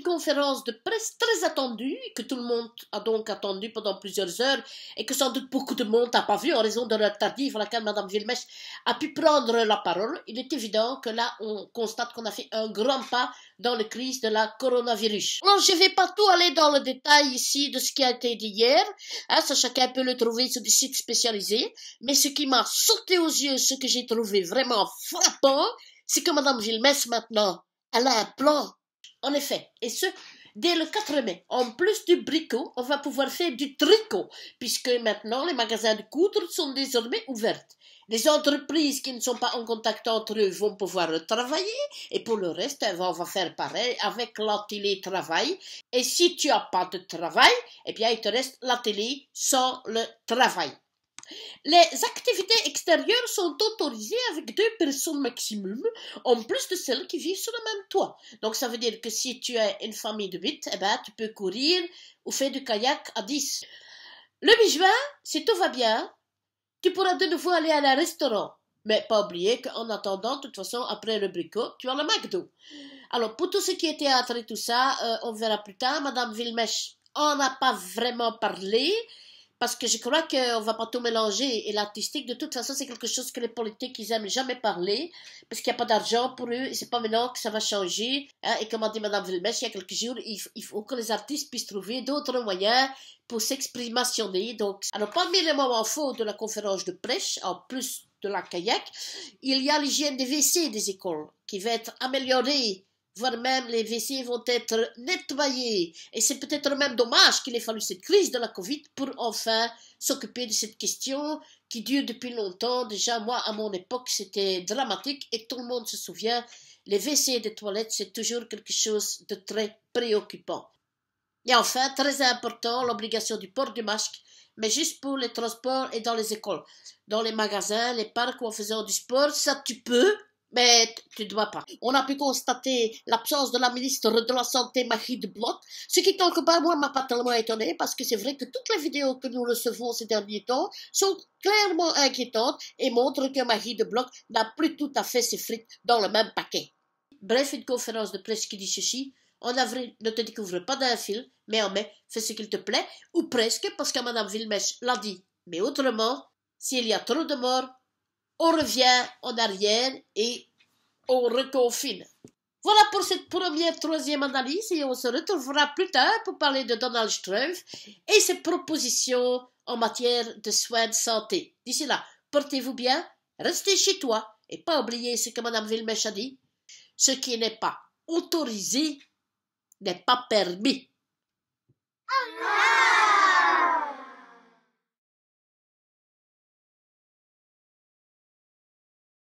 une conférence de presse très attendue, que tout le monde a donc attendu pendant plusieurs heures, et que sans doute beaucoup de monde n'a pas vu en raison de l'heure tardive à laquelle Mme Villemèche a pu prendre la parole. Il est évident que là, on constate qu'on a fait un grand pas dans la crise de la coronavirus. Alors, je ne vais pas tout aller dans le détail ici de ce qui a été dit hier, hein, ça chacun peut le trouver sur des sites spécialisés, mais ce qui m'a sauté aux yeux, ce que j'ai trouvé vraiment frappant, c'est que Mme Villemèche, maintenant, elle a un plan. En effet, et ce, dès le 4 mai, en plus du bricot, on va pouvoir faire du tricot, puisque maintenant les magasins de coudre sont désormais ouverts. Les entreprises qui ne sont pas en contact entre eux vont pouvoir travailler, et pour le reste, on va faire pareil avec la télétravail. Et si tu n'as pas de travail, eh bien, il te reste la télé sans le travail. Les activités extérieures sont autorisées avec 2 personnes maximum, en plus de celles qui vivent sur le même toit. Donc ça veut dire que si tu es une famille de 8, eh ben, tu peux courir ou faire du kayak à 10. Le 8 juin, si tout va bien, tu pourras de nouveau aller à un restaurant. Mais pas oublier qu'en attendant, de toute façon, après le bricot, tu as le McDo. Alors, pour tout ce qui est théâtre et tout ça, on verra plus tard. Madame Villemèche en a pas vraiment parlé, parce que je crois qu'on va pas tout mélanger. Et l'artistique, de toute façon, c'est quelque chose que les politiques, ils aiment jamais parler, parce qu'il n'y a pas d'argent pour eux, et c'est pas maintenant que ça va changer. Hein. Et comme a dit Madame Villemèche il y a quelques jours, il faut que les artistes puissent trouver d'autres moyens pour s'exprimationner. Donc, alors, parmi les moments forts de la conférence de presse, en plus de la kayak, il y a l'hygiène des WC des écoles, qui va être améliorée, voire même les WC vont être nettoyés. Et c'est peut-être même dommage qu'il ait fallu cette crise de la Covid pour enfin s'occuper de cette question qui dure depuis longtemps. Déjà, moi, à mon époque, c'était dramatique et tout le monde se souvient, les WC des toilettes, c'est toujours quelque chose de très préoccupant. Et enfin, très important, l'obligation du port du masque, mais juste pour les transports et dans les écoles. Dans les magasins, les parcs ou en faisant du sport, ça tu peux, mais tu ne dois pas. On a pu constater l'absence de la ministre de la Santé, Marie de Blot, ce qui quelque part, moi, m'a pas tellement étonné, parce que c'est vrai que toutes les vidéos que nous recevons ces derniers temps sont clairement inquiétantes et montrent que Marie de Blot n'a plus tout à fait ses frites dans le même paquet. Bref, une conférence de presse qui dit ceci: en avril, ne te découvre pas d'un fil, mais en mai, fais ce qu'il te plaît, ou presque, parce que Mme Villemèche l'a dit. Mais autrement, s'il y a trop de morts, on revient en arrière et on reconfine. Voilà pour cette première, troisième analyse, et on se retrouvera plus tard pour parler de Donald Trump et ses propositions en matière de soins de santé. D'ici là, portez-vous bien, restez chez toi, et pas oublier ce que Mme Villemèche a dit: ce qui n'est pas autorisé n'est pas permis.